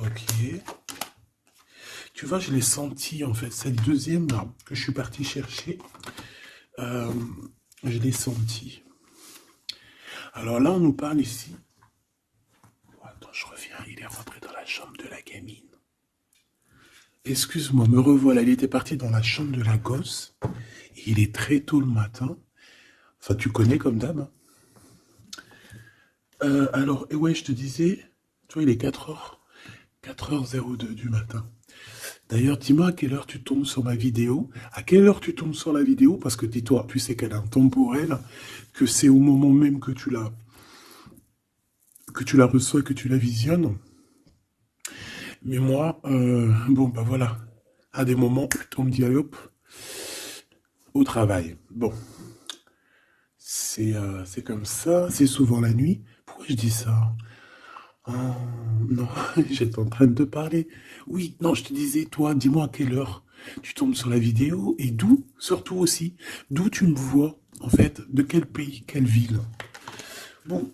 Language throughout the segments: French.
Ok. Tu vois, je l'ai senti, en fait. Cette deuxième, là, que je suis parti chercher, euh, je l'ai senti. Alors là, on nous parle ici. Oh, attends, je reviens. Il est rentré dans la chambre de la gamine. Excuse-moi, me revoilà. Il était parti dans la chambre de la gosse. Et il est très tôt le matin. Enfin, tu connais comme d'hab, hein. Alors, et ouais, je te disais, tu vois, il est 4h02 du matin. D'ailleurs, dis-moi à quelle heure tu tombes sur ma vidéo. À quelle heure tu tombes sur la vidéo? Parce que dis-toi, tu sais qu'elle a un temporel, que c'est au moment même que tu la reçois, que tu la visionnes. Mais moi, bon, bah voilà. À des moments, on me dit, allez hop, au travail. Bon, c'est comme ça, c'est souvent la nuit. Pourquoi je dis ça? Oh, non, j'étais en train de te parler. Oui, non, je te disais, toi, dis-moi à quelle heure tu tombes sur la vidéo et d'où, surtout aussi, d'où tu me vois, en fait, de quel pays, quelle ville. Bon,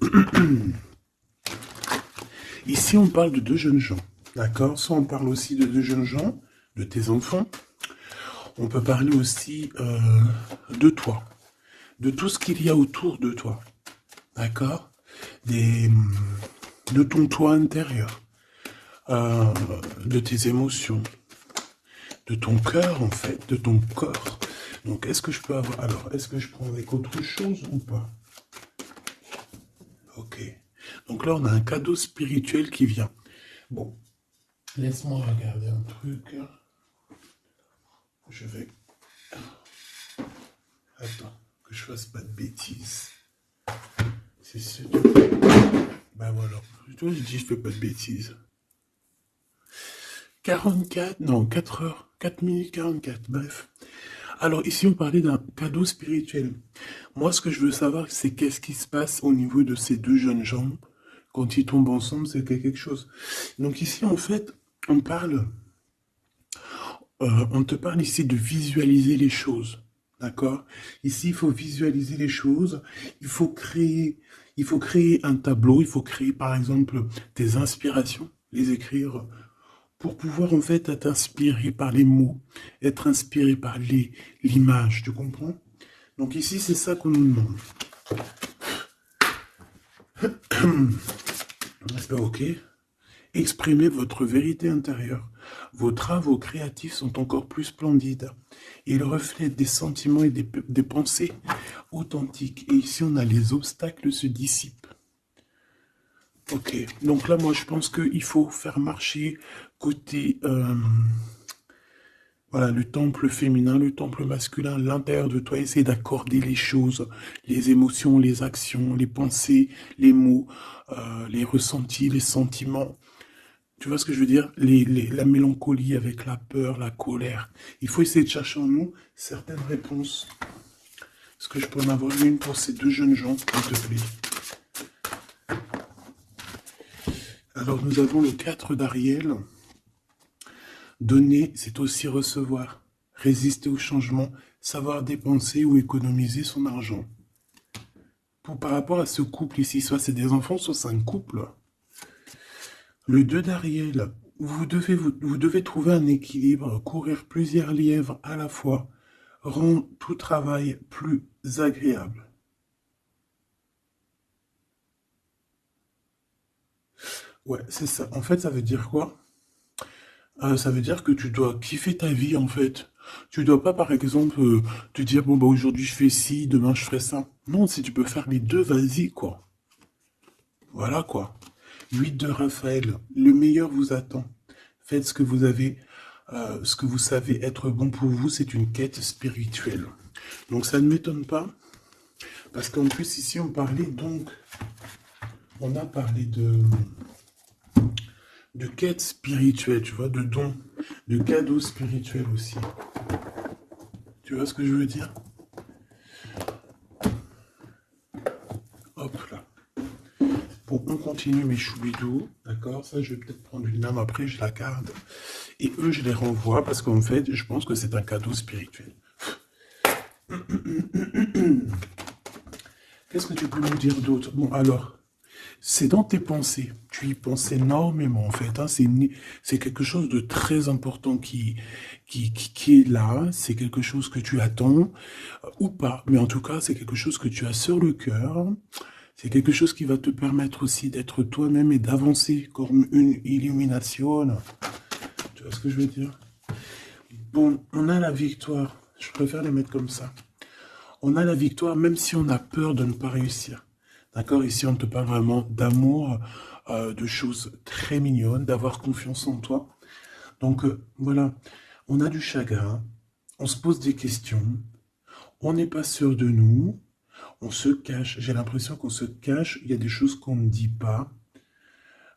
ici, on parle de deux jeunes gens, d'accord? Soit on parle aussi de deux jeunes gens, de tes enfants. On peut parler aussi de toi, de tout ce qu'il y a autour de toi, d'accord? Des, de ton toi intérieur, euh, de tes émotions, de ton cœur, en fait, de ton corps. Donc, est-ce que je peux avoir... Alors, est-ce que je prends avec autre chose ou pas? Ok. Donc là, on a un cadeau spirituel qui vient. Bon, laisse-moi regarder un truc. Je vais... Attends, que je fasse pas de bêtises. C'est sûr. Ben voilà. Je dis, je fais pas de bêtises. 44, non, 4 heures, 4 minutes 44, bref. Alors ici, on parlait d'un cadeau spirituel. Moi, ce que je veux savoir, c'est qu'est-ce qui se passe au niveau de ces deux jeunes gens. Quand ils tombent ensemble, c'est quelque chose. Donc ici, en fait, on parle, on te parle ici de visualiser les choses. D'accord? Ici, il faut visualiser les choses. Il faut créer, il faut créer un tableau. Il faut créer, par exemple, des inspirations, les écrire pour pouvoir en fait être inspiré par les mots, être inspiré par l'image, tu comprends? Donc ici, c'est ça qu'on nous demande. Ok. Exprimez votre vérité intérieure. Vos travaux créatifs sont encore plus splendides. Ils reflètent des sentiments et des pensées authentiques. Et ici, on a les obstacles se dissipent. Ok. Donc là, moi, je pense qu'il faut faire marcher côté... voilà, le temple féminin, le temple masculin, l'intérieur de toi, essaie d'accorder les choses, les émotions, les actions, les pensées, les mots, les ressentis, les sentiments. Tu vois ce que je veux dire? La mélancolie avec la peur, la colère. Il faut essayer de chercher en nous certaines réponses. Est-ce que je peux en avoir une pour ces deux jeunes gens, s'il te plaît? Alors, nous avons le 4 d'Ariel. Donner, c'est aussi recevoir. Résister au changement, savoir dépenser ou économiser son argent. Par rapport à ce couple ici, soit c'est des enfants, soit c'est un couple. Le 2 d'Ariel, vous devez trouver un équilibre, courir plusieurs lièvres à la fois, rend tout travail plus agréable. Ouais, c'est ça. En fait, ça veut dire quoi? Ça veut dire que tu dois kiffer ta vie, en fait. Tu dois pas, par exemple, te dire, bon, bah, aujourd'hui je fais ci, demain je ferai ça. Non, si tu peux faire les deux, vas-y, quoi. Voilà, quoi. 8 de Raphaël, le meilleur vous attend. Faites ce que vous avez, ce que vous savez être bon pour vous, c'est une quête spirituelle. Donc ça ne m'étonne pas, parce qu'en plus ici on parlait donc, on a parlé de quête spirituelle, tu vois, de dons, de cadeaux spirituels aussi. Tu vois ce que je veux dire? Hop là. Bon, on continue mes choubidous, d'accord? Ça, je vais peut-être prendre une lame après, je la garde. Et eux, je les renvoie parce qu'en fait, je pense que c'est un cadeau spirituel. Qu'est-ce que tu peux nous dire d'autre? Bon, alors, c'est dans tes pensées. Tu y penses énormément, en fait. Hein. C'est quelque chose de très important qui est là. C'est quelque chose que tu attends ou pas. Mais en tout cas, c'est quelque chose que tu as sur le cœur. C'est quelque chose qui va te permettre aussi d'être toi-même et d'avancer comme une illumination. Tu vois ce que je veux dire? Bon, on a la victoire. Je préfère les mettre comme ça. On a la victoire même si on a peur de ne pas réussir. D'accord? Ici, on te parle vraiment d'amour, de choses très mignonnes, d'avoir confiance en toi. Donc, voilà, on a du chagrin, on se pose des questions, on n'est pas sûr de nous, on se cache. J'ai l'impression qu'on se cache, il y a des choses qu'on ne dit pas,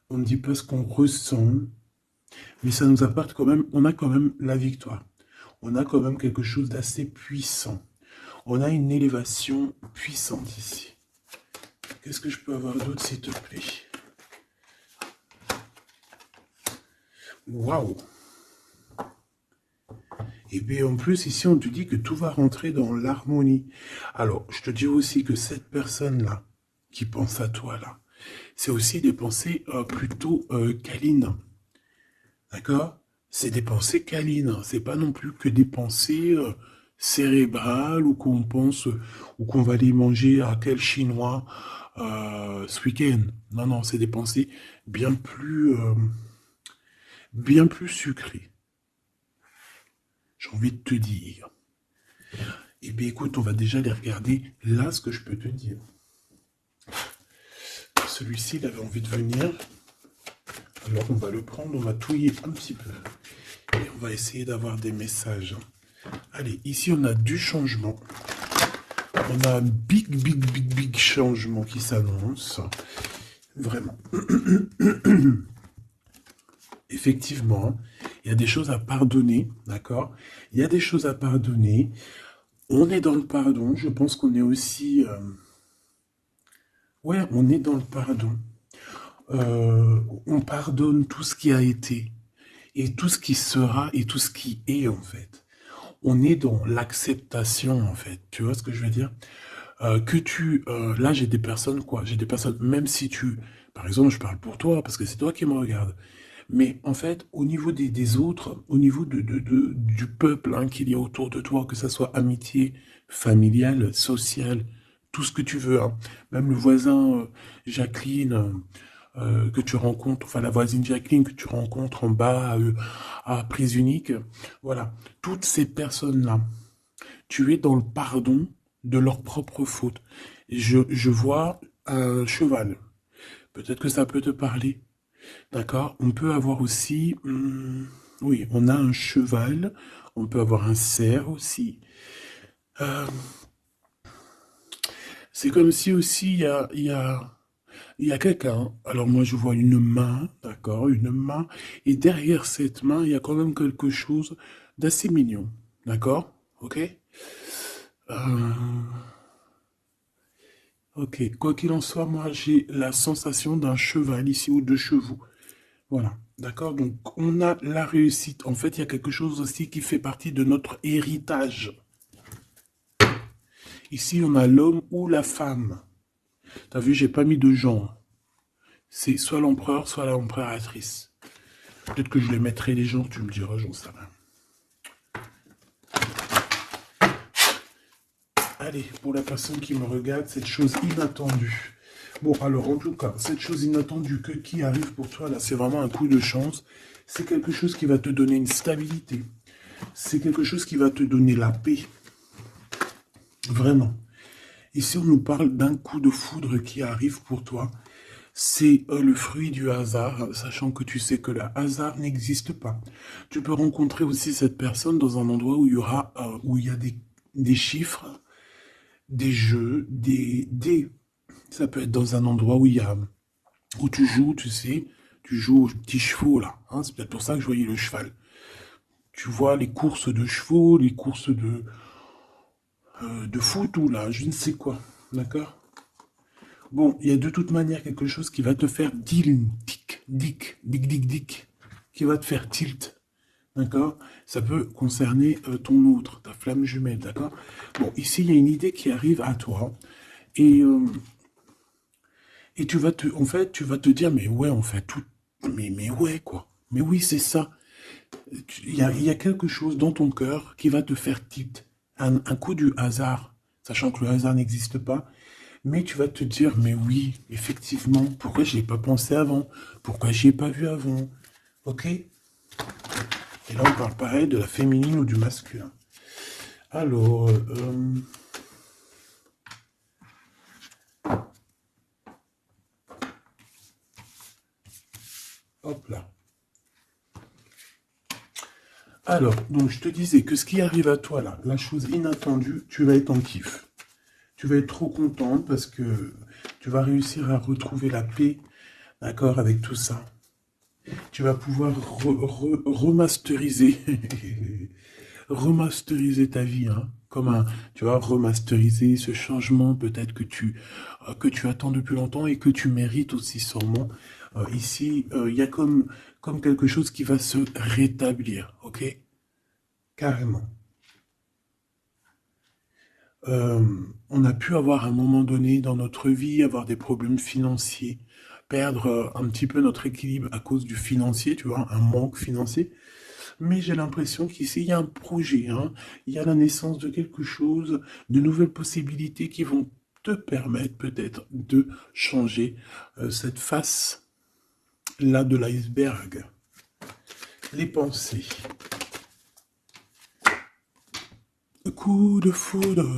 on ne dit pas ce qu'on ressent, mais ça nous apporte quand même, on a quand même la victoire. On a quand même quelque chose d'assez puissant. On a une élévation puissante ici. Qu'est-ce que je peux avoir d'autre, s'il te plaît? Waouh! Et puis en plus, ici, on te dit que tout va rentrer dans l'harmonie. Alors, je te dis aussi que cette personne-là, qui pense à toi, là, c'est aussi des pensées plutôt câlines. D'accord? C'est des pensées câlines. C'est pas non plus que des pensées cérébrales ou qu'on pense ou qu'on va aller manger à quel chinois ce week-end. Non, non, c'est des pensées bien plus sucrées. J'ai envie de te dire. Eh bien, écoute, on va déjà les regarder. Là, ce que je peux te dire. Celui-ci, il avait envie de venir. Alors, on va le prendre, on va touiller un petit peu. Et on va essayer d'avoir des messages. Allez, ici, on a du changement. On a un big changement qui s'annonce. Vraiment. Effectivement, il y a des choses à pardonner, d'accord? Il y a des choses à pardonner. On est dans le pardon. Je pense qu'on est aussi... Ouais, on est dans le pardon. On pardonne tout ce qui a été et tout ce qui sera et tout ce qui est en fait. On est dans l'acceptation en fait. Tu vois ce que je veux dire? Là j'ai des personnes quoi, j'ai des personnes même si par exemple je parle pour toi parce que c'est toi qui me regardes. Mais en fait, au niveau des autres, au niveau du peuple hein, qu'il y a autour de toi, que ça soit amitié, familiale, sociale, tout ce que tu veux, hein. Même le voisin Jacqueline que tu rencontres, enfin la voisine Jacqueline que tu rencontres en bas à Prise Unique, voilà, toutes ces personnes-là, tu es dans le pardon de leurs propres fautes. Je vois un cheval. Peut-être que ça peut te parler. D'accord? On peut avoir aussi, oui, on a un cheval, on peut avoir un cerf aussi. Euh, c'est comme si aussi il y a quelqu'un. Alors moi je vois une main, d'accord, une main, et derrière cette main il y a quand même quelque chose d'assez mignon, d'accord? Ok? Euh, ok. Quoi qu'il en soit, moi j'ai la sensation d'un cheval ici ou de chevaux. Voilà, d'accord? Donc, on a la réussite. En fait, il y a quelque chose aussi qui fait partie de notre héritage. Ici, on a l'homme ou la femme. T'as vu, j'ai pas mis de genre. C'est soit l'empereur, soit l'empereur-actrice. Peut-être que je les mettrai les genres, tu me diras, j'en sais rien. Allez, pour la personne qui me regarde, cette chose inattendue. Bon, alors, en tout cas, cette chose inattendue qui arrive pour toi, là, c'est vraiment un coup de chance. C'est quelque chose qui va te donner une stabilité. C'est quelque chose qui va te donner la paix. Vraiment. Ici, on nous parle d'un coup de foudre qui arrive pour toi. C'est le fruit du hasard, sachant que tu sais que le hasard n'existe pas. Tu peux rencontrer aussi cette personne dans un endroit où il y a des chiffres, des jeux, ça peut être dans un endroit où tu joues, tu sais, tu joues aux petits chevaux là. Hein, c'est peut-être pour ça que je voyais le cheval. Tu vois les courses de chevaux, les courses de foot ou là, je ne sais quoi. D'accord? Bon, il y a de toute manière quelque chose qui va te faire dick, qui va te faire tilt. D'accord? Ça peut concerner ton autre, ta flamme jumelle, d'accord? Bon, ici, il y a une idée qui arrive à toi. Et, Et en fait, tu vas te dire, mais ouais, on fait tout, mais ouais, quoi. Mais oui, c'est ça. Il y a quelque chose dans ton cœur qui va te faire tilt. Un coup du hasard, sachant que le hasard n'existe pas, mais tu vas te dire, mais oui, effectivement, pourquoi j'y ai pas pensé avant? Pourquoi j'y ai pas vu avant? Ok? Et là, on parle pareil de la féminine ou du masculin. Alors, hop là. Alors, donc je te disais que ce qui arrive à toi là, la chose inattendue, tu vas être en kiff. Tu vas être trop contente parce que tu vas réussir à retrouver la paix, d'accord, avec tout ça. Tu vas pouvoir remasteriser, remasteriser ta vie, hein, comme un, tu vas remasteriser ce changement peut-être que tu attends depuis longtemps et que tu mérites aussi sûrement. Ici, il y a comme quelque chose qui va se rétablir, ok? Carrément. Euh, on a pu avoir à un moment donné dans notre vie, avoir des problèmes financiers, perdre un petit peu notre équilibre à cause du financier, tu vois, un manque financier. Mais j'ai l'impression qu'ici, il y a un projet, hein, il y a la naissance de quelque chose, de nouvelles possibilités qui vont te permettre peut-être de changer cette face-là de l'iceberg. Les pensées. Coup de foudre.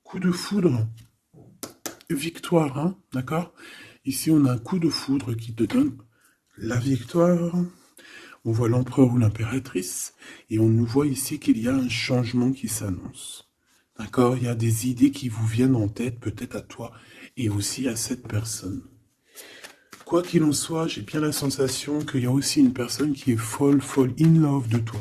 Coup de foudre. Victoire, hein, d'accord? Ici, on a un coup de foudre qui te donne la victoire. On voit l'empereur ou l'impératrice et on nous voit ici qu'il y a un changement qui s'annonce. D'accord? Il y a des idées qui vous viennent en tête, peut-être à toi et aussi à cette personne. Quoi qu'il en soit, j'ai bien la sensation qu'il y a aussi une personne qui est folle in love de toi.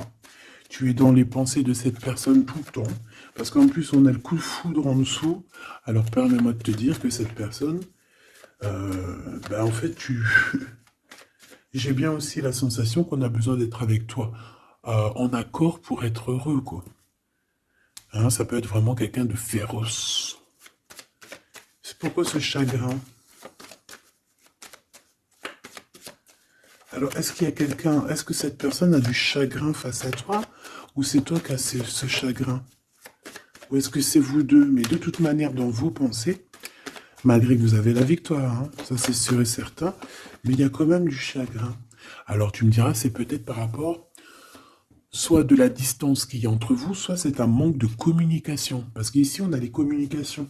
Tu es dans les pensées de cette personne tout le temps. Parce qu'en plus, on a le coup de foudre en dessous. Alors, permets-moi de te dire que cette personne, en fait, j'ai bien aussi la sensation qu'on a besoin d'être avec toi, en accord pour être heureux, quoi. Hein, ça peut être vraiment quelqu'un de féroce. C'est pourquoi ce chagrin? Alors, est-ce qu'il y a quelqu'un, est-ce que cette personne a du chagrin face à toi, ou c'est toi qui as ce chagrin? Ou est-ce que c'est vous deux? Mais de toute manière, dans vos pensées, malgré que vous avez la victoire, hein, ça c'est sûr et certain, mais il y a quand même du chagrin. Alors tu me diras, c'est peut-être par rapport soit de la distance qu'il y a entre vous, soit c'est un manque de communication. Parce qu'ici, on a les communications.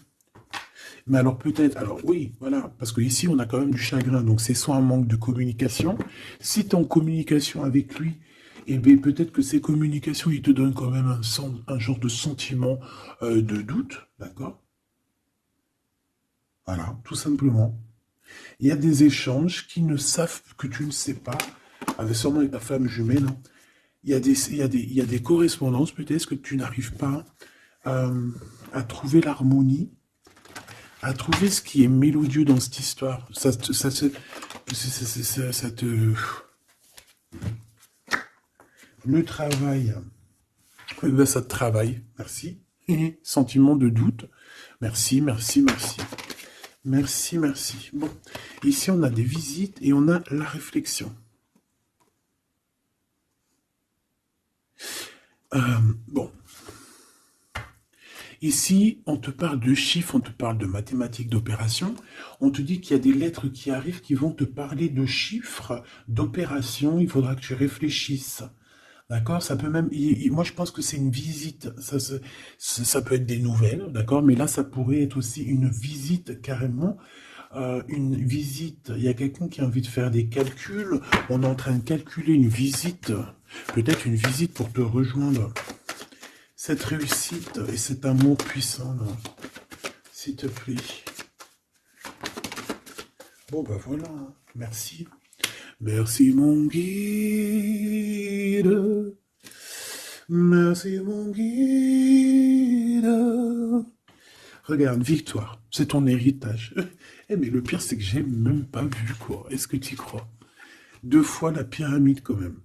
Mais alors peut-être, alors oui, voilà, parce qu'ici, on a quand même du chagrin. Donc c'est soit un manque de communication. Si tu es en communication avec lui, eh bien peut-être que ces communications, ils te donnent quand même un genre de sentiment de doute, d'accord? Voilà, tout simplement. Il y a des échanges qui ne savent que tu ne sais pas, avec sûrement avec ta femme jumelle, hein. Il y a des correspondances peut-être que tu n'arrives pas à trouver l'harmonie, à trouver ce qui est mélodieux dans cette histoire. Ça te... Le travail, ça te travaille. Merci. Sentiment de doute. Merci, merci, merci. Merci, merci. Bon, ici on a des visites et on a la réflexion. Bon. Ici, on te parle de chiffres, on te parle de mathématiques, d'opérations. On te dit qu'il y a des lettres qui arrivent qui vont te parler de chiffres, d'opérations. Il faudra que tu réfléchisses. D'accord? Ça peut même. Moi, je pense que c'est une visite. Ça peut être des nouvelles, d'accord? Mais là, ça pourrait être aussi une visite carrément. Une visite. Il y a quelqu'un qui a envie de faire des calculs. On est en train de calculer une visite. Peut-être une visite pour te rejoindre. Cette réussite et cet amour puissant, s'il te plaît. Bon, ben voilà, merci. Merci mon guide. Merci mon guide. Regarde, victoire, c'est ton héritage. Eh mais le pire, c'est que j'ai même pas vu, quoi. Est-ce que tu y crois? 2 fois la pyramide, quand même.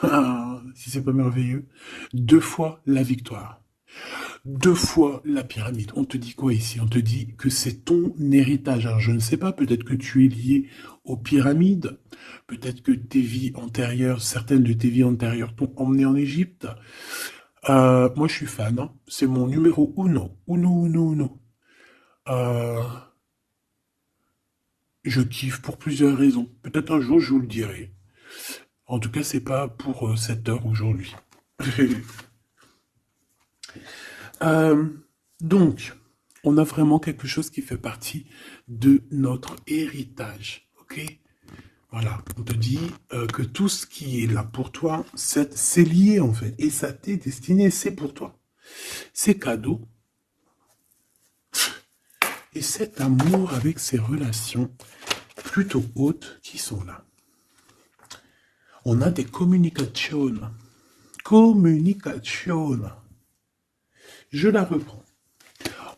Ah, si c'est pas merveilleux. 2 fois la victoire. deux fois la pyramide. On te dit quoi ici? On te dit que c'est ton héritage. Alors, je ne sais pas, peut-être que tu es lié aux pyramides, peut-être que tes vies antérieures, certaines de tes vies antérieures t'ont emmené en Égypte. Moi, je suis fan, hein. C'est mon numéro uno. Uno, uno, uno. Euh, je kiffe pour plusieurs raisons. Peut-être un jour, je vous le dirai. En tout cas, c'est pas pour cette heure aujourd'hui. Euh, donc, on a vraiment quelque chose qui fait partie de notre héritage, ok? Voilà, on te dit que tout ce qui est là pour toi, c'est lié en fait, et ça t'est destiné, c'est pour toi. C'est cadeau, et cet amour avec ces relations plutôt hautes qui sont là. On a des communications. Communication. Je la reprends.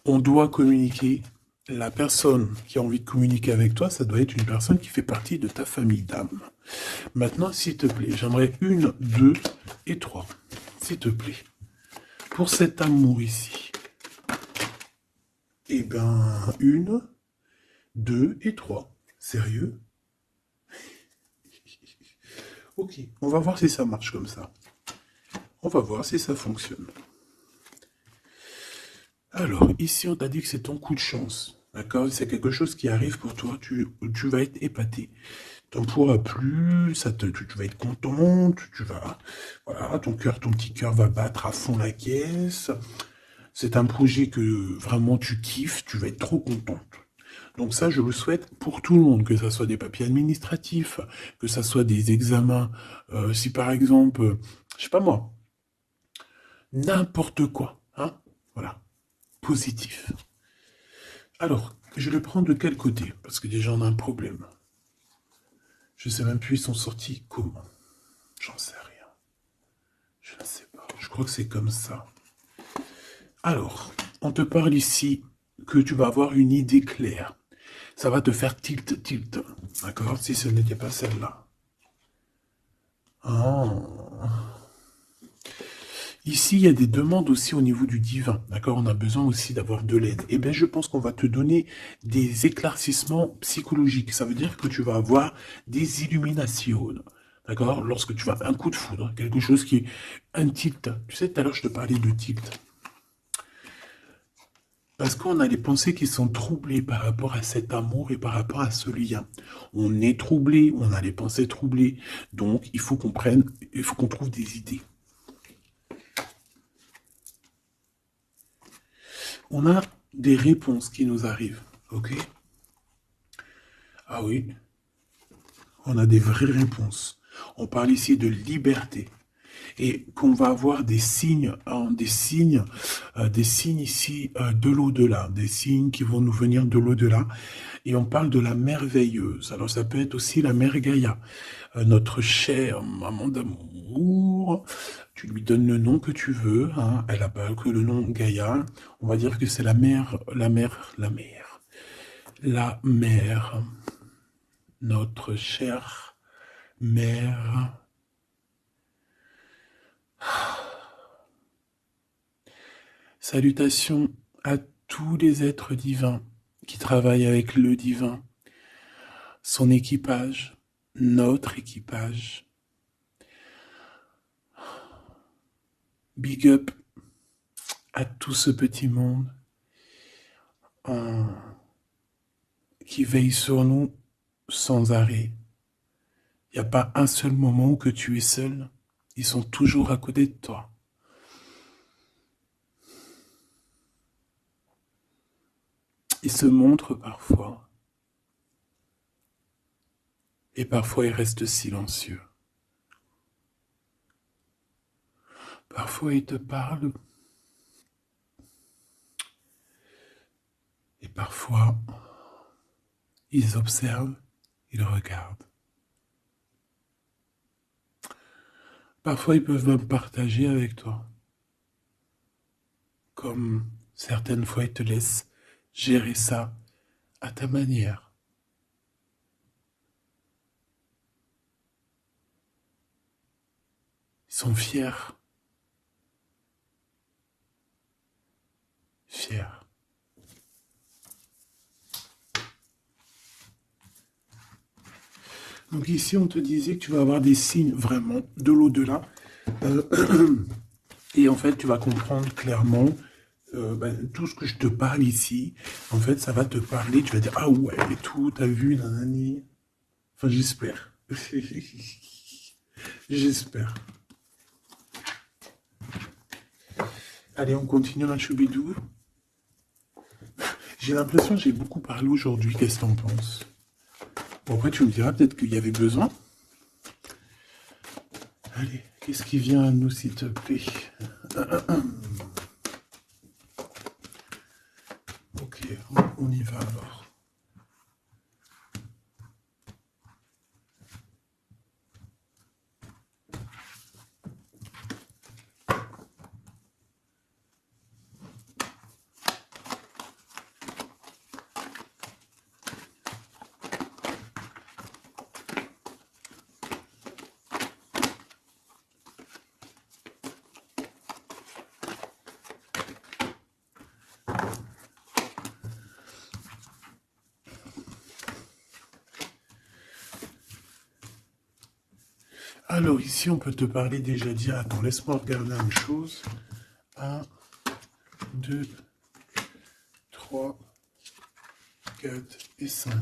On doit communiquer. La personne qui a envie de communiquer avec toi, ça doit être une personne qui fait partie de ta famille d'âme. Maintenant, s'il te plaît, j'aimerais une, deux et trois. S'il te plaît. Pour cet amour ici. Eh ben, une, deux et trois. Sérieux? Ok, on va voir si ça marche comme ça. On va voir si ça fonctionne. Alors, ici, on t'a dit que c'est ton coup de chance. D'accord? C'est quelque chose qui arrive pour toi. Tu vas être épaté. T'en pourras plus, tu vas être content, tu vas, voilà, ton petit cœur va battre à fond la caisse. C'est un projet que vraiment tu kiffes, tu vas être trop contente. Donc ça, je le souhaite pour tout le monde, que ça soit des papiers administratifs, que ça soit des examens. Si par exemple, je sais pas moi, n'importe quoi, hein, voilà, positif. Alors, je le prends de quel côté? Parce que déjà, on a un problème. Je sais même plus, ils sont sortis comment. J'en sais rien. Je ne sais pas. Je crois que c'est comme ça. Alors, on te parle ici que tu vas avoir une idée claire. Ça va te faire tilt, tilt. D'accord? Si ce n'était pas celle-là. Ah. Ici, il y a des demandes aussi au niveau du divin. D'accord? On a besoin aussi d'avoir de l'aide. Eh bien, je pense qu'on va te donner des éclaircissements psychologiques. Ça veut dire que tu vas avoir des illuminations. D'accord? Lorsque tu vas un coup de foudre, quelque chose qui est un tilt. Tu sais, tout à l'heure, je te parlais de tilt. Parce qu'on a les pensées qui sont troublées par rapport à cet amour et par rapport à ce lien. On est troublé, on a les pensées troublées. Donc, il faut qu'on trouve des idées. On a des réponses qui nous arrivent. Ok? Ah oui, on a des vraies réponses. On parle ici de liberté. Et qu'on va avoir des signes, hein, des signes ici de l'au-delà, des signes qui vont nous venir de l'au-delà. Et on parle de la merveilleuse. Alors ça peut être aussi la mère Gaïa, notre chère maman d'amour. Tu lui donnes le nom que tu veux. Hein. Elle n'a pas que le nom Gaïa. On va dire que c'est la mère, la mère, notre chère mère. Salutations à tous les êtres divins qui travaillent avec le divin, son équipage, notre équipage. Big up à tout ce petit monde qui veille sur nous sans arrêt. Il n'y a pas un seul moment où que tu es seul. Ils sont toujours à côté de toi. Ils se montrent parfois. Et parfois ils restent silencieux. Parfois ils te parlent. Et parfois ils observent, ils regardent. Parfois ils peuvent même partager avec toi. Comme certaines fois ils te laissent gérer ça à ta manière. Ils sont fiers. fier. Donc ici, on te disait que tu vas avoir des signes vraiment de l'au-delà. Euh, et en fait, tu vas comprendre clairement tout ce que je te parle ici. En fait, ça va te parler. Tu vas dire, ah ouais, et tout, t'as vu, nanani. Enfin, j'espère. J'espère. Allez, on continue, ma choubidou. J'ai l'impression que j'ai beaucoup parlé aujourd'hui. Qu'est-ce que t'en penses? Bon, après, tu me diras peut-être qu'il y avait besoin. Allez, qu'est-ce qui vient à nous, s'il te plaît? Ok, on y va alors. Alors ici, on peut te parler déjà dire, attends, laisse-moi regarder une chose. 1, 2, 3, 4 et 5.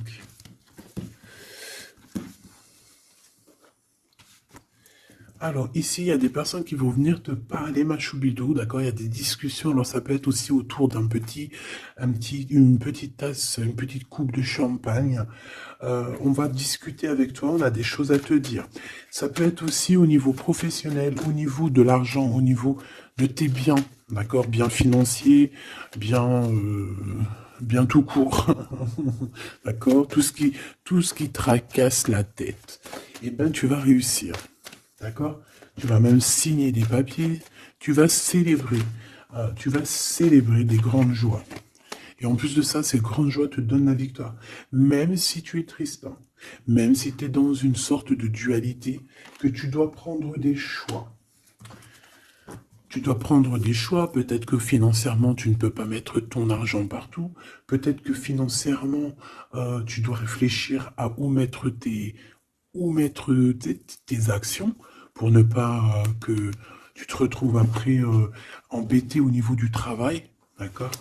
Alors ici, il y a des personnes qui vont venir te parler, ma choubidou, d'accord? Il y a des discussions, alors ça peut être aussi autour d'une petite tasse, une petite coupe de champagne. On va discuter avec toi, on a des choses à te dire. Ça peut être aussi au niveau professionnel, au niveau de l'argent, au niveau de tes biens, d'accord? Bien financier, bien tout court, d'accord? Tout ce qui tracasse la tête, eh ben tu vas réussir. D'accord? Tu vas même signer des papiers, tu vas célébrer des grandes joies. Et en plus de ça, ces grandes joies te donnent la victoire. Même si tu es Tristan, même si tu es dans une sorte de dualité, que tu dois prendre des choix. Tu dois prendre des choix, peut-être que financièrement, tu ne peux pas mettre ton argent partout. Peut-être que financièrement, tu dois réfléchir à où mettre tes actions pour ne pas que tu te retrouves après embêté au niveau du travail, d'accord?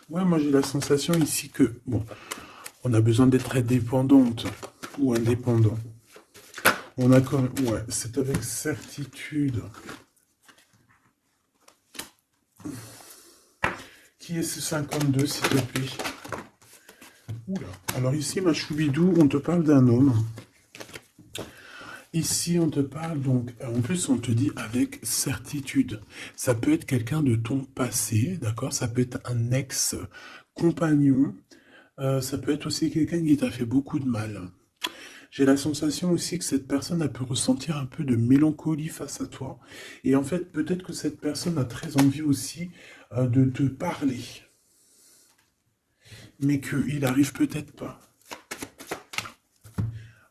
Ouais, moi j'ai la sensation ici que, bon, on a besoin d'être indépendante ou indépendant. On a quand même, ouais, c'est avec certitude. Qui est ce 52, s'il te plaît? Oula. Alors ici, ma choubidou, on te parle d'un homme. Ici, on te parle donc, en plus, on te dit avec certitude. Ça peut être quelqu'un de ton passé, d'accord? Ça peut être un ex-compagnon. Ça peut être aussi quelqu'un qui t'a fait beaucoup de mal. J'ai la sensation aussi que cette personne a pu ressentir un peu de mélancolie face à toi. Et en fait, peut-être que cette personne a très envie aussi de te parler. Mais qu'il n'arrive peut-être pas.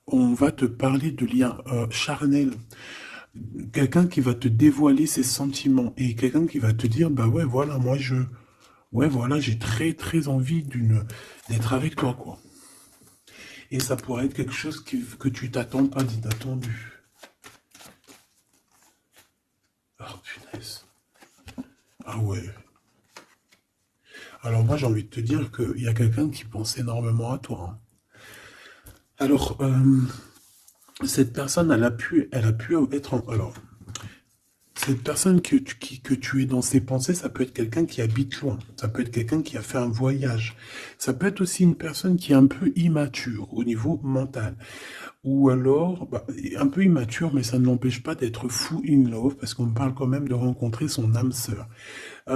On va te parler de liens charnels. Quelqu'un qui va te dévoiler ses sentiments. Et quelqu'un qui va te dire, bah ouais, voilà, ouais, voilà, j'ai très, très envie d'être avec toi, quoi. Et ça pourrait être quelque chose que tu t'attends pas d'inattendu. Ah, punaise. Ah ouais. Alors moi, j'ai envie de te dire qu'il y a quelqu'un qui pense énormément à toi, hein. Alors, cette personne, elle a pu être alors, cette personne que tu es dans ses pensées, ça peut être quelqu'un qui habite loin, ça peut être quelqu'un qui a fait un voyage, ça peut être aussi une personne qui est un peu immature au niveau mental, ou alors un peu immature, mais ça ne l'empêche pas d'être fou in love, parce qu'on parle quand même de rencontrer son âme sœur.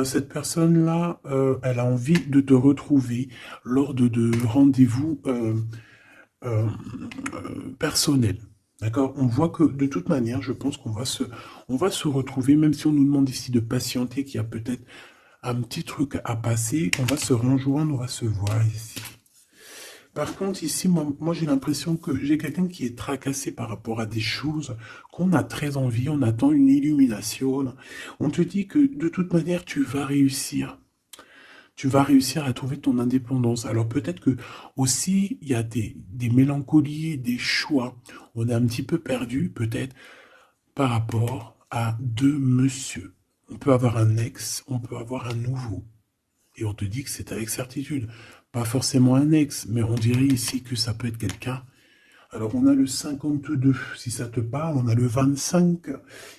Cette personne-là, elle a envie de te retrouver lors de rendez-vous personnels. D'accord? On voit que de toute manière, je pense on va se retrouver, même si on nous demande ici de patienter, qu'il y a peut-être un petit truc à passer, on va se rejoindre, on va se voir ici. Par contre, ici, moi j'ai l'impression que j'ai quelqu'un qui est tracassé par rapport à des choses qu'on a très envie, on attend une illumination. On te dit que de toute manière, tu vas réussir. Tu vas réussir à trouver ton indépendance. Alors peut-être que aussi, il y a des mélancolies, des choix. On est un petit peu perdu, peut-être, par rapport à deux monsieur. On peut avoir un ex, on peut avoir un nouveau. Et on te dit que c'est avec certitude. Pas forcément un ex, mais on dirait ici que ça peut être quelqu'un. Alors on a le 52, si ça te parle, on a le 25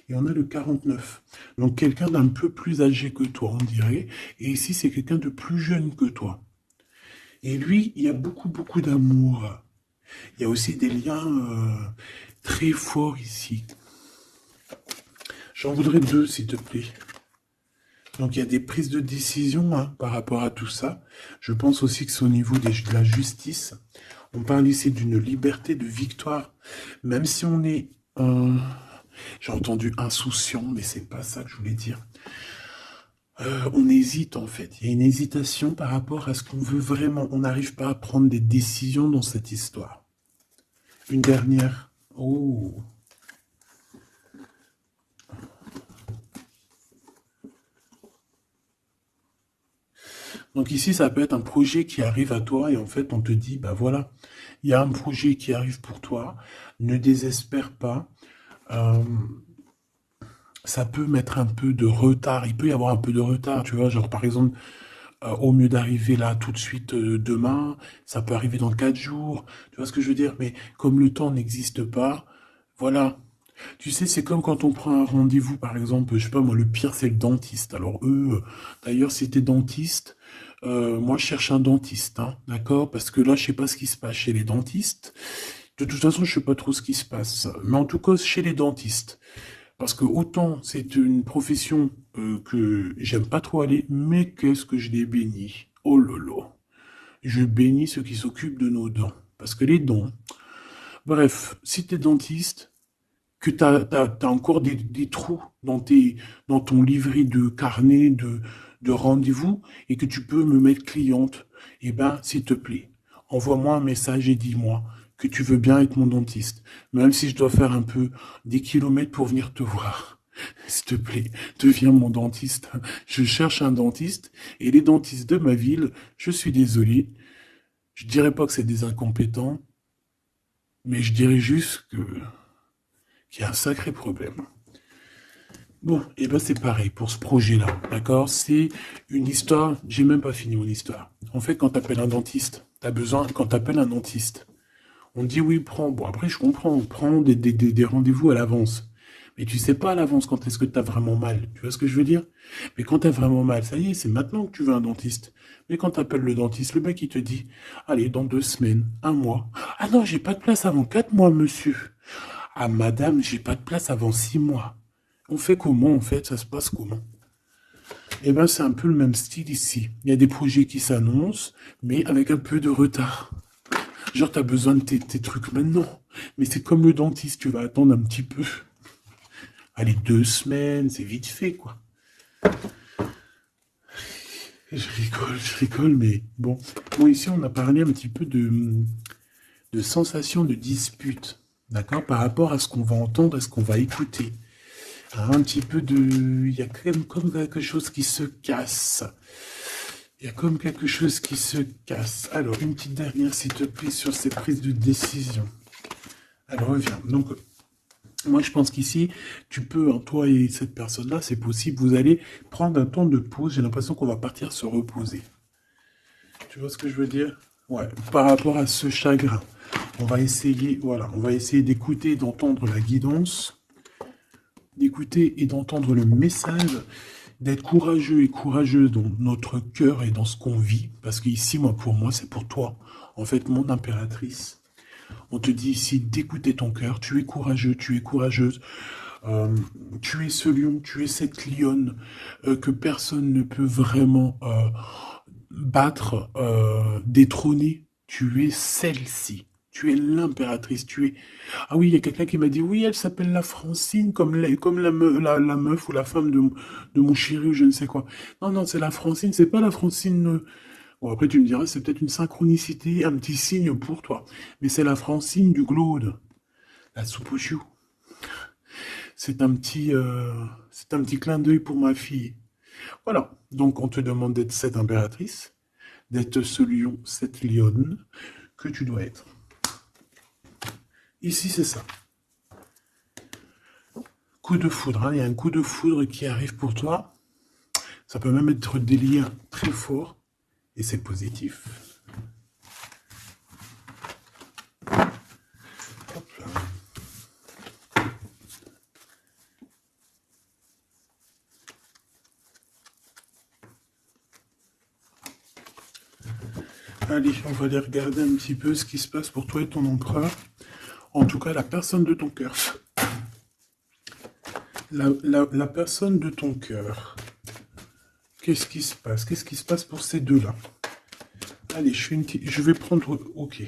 et on a le 49. Donc quelqu'un d'un peu plus âgé que toi, on dirait. Et ici, c'est quelqu'un de plus jeune que toi. Et lui, il y a beaucoup, beaucoup d'amour. Il y a aussi des liens très forts ici. J'en voudrais deux, s'il te plaît. Donc il y a des prises de décision hein, par rapport à tout ça. Je pense aussi que c'est au niveau de la justice. On parle ici d'une liberté de victoire. Même si on est, j'ai entendu insouciant, mais c'est pas ça que je voulais dire. On hésite en fait. Il y a une hésitation par rapport à ce qu'on veut vraiment. On n'arrive pas à prendre des décisions dans cette histoire. Une dernière. Oh. Donc ici, ça peut être un projet qui arrive à toi et en fait, on te dit, bah voilà, il y a un projet qui arrive pour toi, ne désespère pas. Euh, Ça peut mettre un peu de retard, il peut y avoir un peu de retard, tu vois, genre par exemple, au mieux d'arriver là tout de suite demain, ça peut arriver dans 4 jours, tu vois ce que je veux dire, mais comme le temps n'existe pas, voilà. Tu sais, c'est comme quand on prend un rendez-vous, par exemple, je sais pas moi, le pire c'est le dentiste. Alors eux, d'ailleurs, si t'es dentiste, moi je cherche un dentiste, hein, d'accord? Parce que là, je sais pas ce qui se passe chez les dentistes. De toute façon, je sais pas trop ce qui se passe. Mais en tout cas, chez les dentistes. Parce que autant c'est une profession que j'aime pas trop aller, mais qu'est-ce que je les bénis. Oh lolo. Je bénis ceux qui s'occupent de nos dents. Parce que les dents. Bref, si t'es dentiste, que t'as encore des trous dans ton livret de carnet de rendez-vous et que tu peux me mettre cliente, eh ben, s'il te plaît, envoie-moi un message et dis-moi que tu veux bien être mon dentiste, même si je dois faire un peu des kilomètres pour venir te voir. S'il te plaît, deviens mon dentiste. Je cherche un dentiste et les dentistes de ma ville, je suis désolé, je dirais pas que c'est des incompétents, mais je dirais juste que qu'il y a un sacré problème. Bon, et ben c'est pareil pour ce projet-là, d'accord? C'est une histoire, j'ai même pas fini mon histoire. En fait, quand t'appelles un dentiste, t'as besoin, quand t'appelles un dentiste, on te dit oui, prends, bon après je comprends, on prend des rendez-vous à l'avance. Mais tu sais pas à l'avance quand est-ce que t'as vraiment mal, tu vois ce que je veux dire? Mais quand t'as vraiment mal, ça y est, c'est maintenant que tu veux un dentiste. Mais quand t'appelles le dentiste, le mec il te dit, allez, dans 2 semaines, un mois. Ah non, j'ai pas de place avant 4 mois, monsieur. Ah madame, j'ai pas de place avant 6 mois. On fait comment en fait? Ça se passe comment? Eh ben c'est un peu le même style ici. Il y a des projets qui s'annoncent, mais avec un peu de retard. Genre t'as besoin de tes trucs maintenant. Mais c'est comme le dentiste, tu vas attendre un petit peu. Allez, 2 semaines, c'est vite fait quoi. Je rigole, mais bon. Bon, ici on a parlé un petit peu de sensation de dispute. D'accord? Par rapport à ce qu'on va entendre, à ce qu'on va écouter. Un petit peu de... Il y a comme quelque chose qui se casse. Il y a comme quelque chose qui se casse. Alors, une petite dernière, s'il te plaît, sur ces prises de décision. Alors, reviens. Donc, moi, je pense qu'ici, tu peux, hein, toi et cette personne-là, c'est possible, vous allez prendre un temps de pause. J'ai l'impression qu'on va partir se reposer. Tu vois ce que je veux dire? Ouais, par rapport à ce chagrin. On va essayer, voilà, on va essayer d'écouter et d'entendre la guidance, d'écouter et d'entendre le message, d'être courageux et courageuse dans notre cœur et dans ce qu'on vit, parce qu'ici, moi, pour moi, c'est pour toi. En fait, mon impératrice, on te dit ici d'écouter ton cœur, tu es courageux, tu es courageuse, euh, tu es ce lion, tu es cette lionne que personne ne peut vraiment battre, détrôner, tu es celle-ci. Tu es l'impératrice, tu es... Ah oui, il y a quelqu'un qui m'a dit, oui, elle s'appelle la Francine, comme la meuf ou la femme de mon chéri ou je ne sais quoi. Non, non, c'est la Francine, c'est pas la Francine... Bon, après, tu me diras, c'est peut-être une synchronicité, un petit signe pour toi. Mais c'est la Francine du Glaude, la soupe aux choux. C'est un petit clin d'œil pour ma fille. Voilà. Donc, on te demande d'être cette impératrice, d'être ce lion, cette lionne que tu dois être. Ici, c'est ça. Coup de foudre, hein. Il y a un coup de foudre qui arrive pour toi. Ça peut même être des liens très forts. Et c'est positif. Hop là. Allez, on va aller regarder un petit peu ce qui se passe pour toi et ton empereur. En tout cas, la personne de ton cœur. La personne de ton cœur. Qu'est-ce qui se passe? Qu'est-ce qui se passe pour ces deux-là? Allez, je vais prendre... Ok.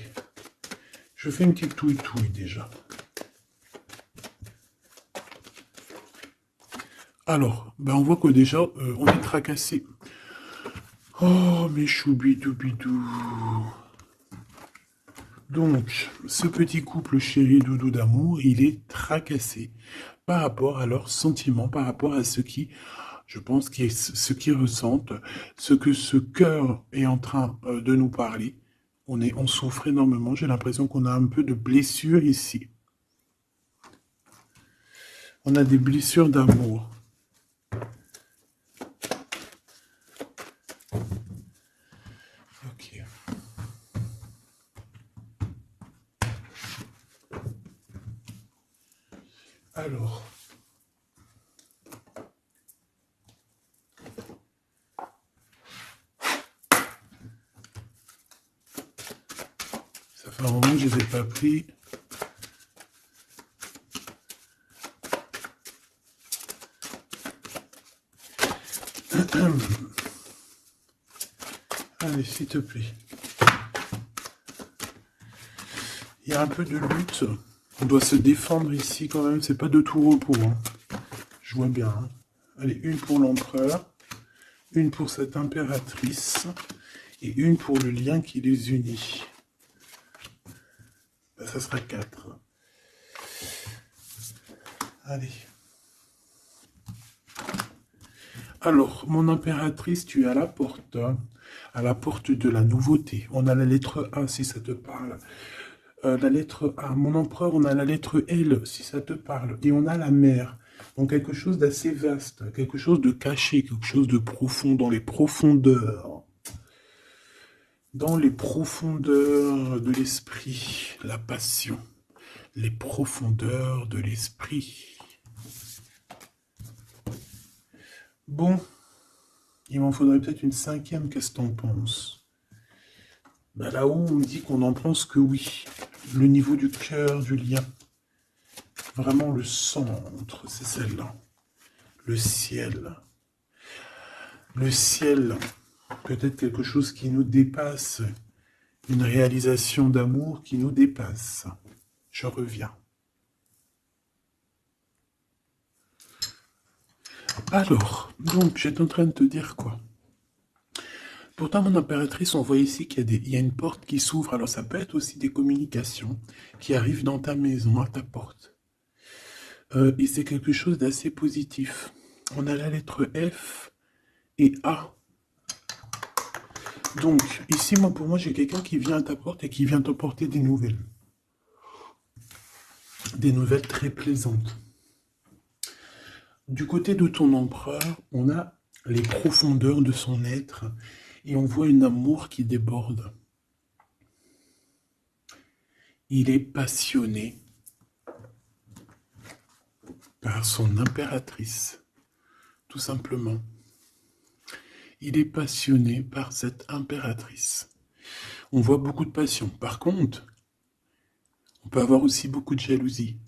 Je fais une petite touille-touille déjà. Alors, ben on voit que déjà, on est tracassé. Oh, mes choubidou-bidou. Donc, ce petit couple chéri doudou d'amour, il est tracassé par rapport à leurs sentiments, par rapport à ce qui, je pense, ce qu'ils ressentent, ce que ce cœur est en train de nous parler. On souffre énormément. J'ai l'impression qu'on a un peu de blessures ici. On a des blessures d'amour. Ok. Alors. Ça fait un moment que je ne les ai pas pris. Allez, s'il te plaît. Il y a un peu de lutte. On doit se défendre ici quand même. C'est pas de tout repos. Hein. Je vois bien. Hein. Allez, une pour l'empereur. Une pour cette impératrice. Et une pour le lien qui les unit. Ben, ça sera 4. Allez. Alors, mon impératrice, tu es à la porte. À la porte de la nouveauté. On a la lettre A, si ça te parle. La lettre A. Mon empereur, on a la lettre L, si ça te parle. Et on a la mer. Donc quelque chose d'assez vaste, quelque chose de caché, quelque chose de profond, dans les profondeurs. Dans les profondeurs de l'esprit, la passion. Les profondeurs de l'esprit. Bon, il m'en faudrait peut-être une 5e, qu'est-ce que t'en penses? Ben là-haut, on me dit qu'on en pense que oui. Le niveau du cœur, du lien. Vraiment le centre, c'est celle-là. Le ciel. Le ciel. Peut-être quelque chose qui nous dépasse. Une réalisation d'amour qui nous dépasse. Je reviens. Alors, donc, j'étais en train de te dire quoi? Pourtant, mon impératrice, on voit ici qu'il y a une porte qui s'ouvre. Alors, ça peut être aussi des communications qui arrivent dans ta maison, à ta porte. Et c'est quelque chose d'assez positif. On a la lettre F et A. Donc, ici, pour moi, j'ai quelqu'un qui vient à ta porte et qui vient t'apporter des nouvelles. Des nouvelles très plaisantes. Du côté de ton empereur, on a les profondeurs de son être et on voit un amour qui déborde. Il est passionné par son impératrice, tout simplement. Il est passionné par cette impératrice. On voit beaucoup de passion. Par contre, on peut avoir aussi beaucoup de jalousie.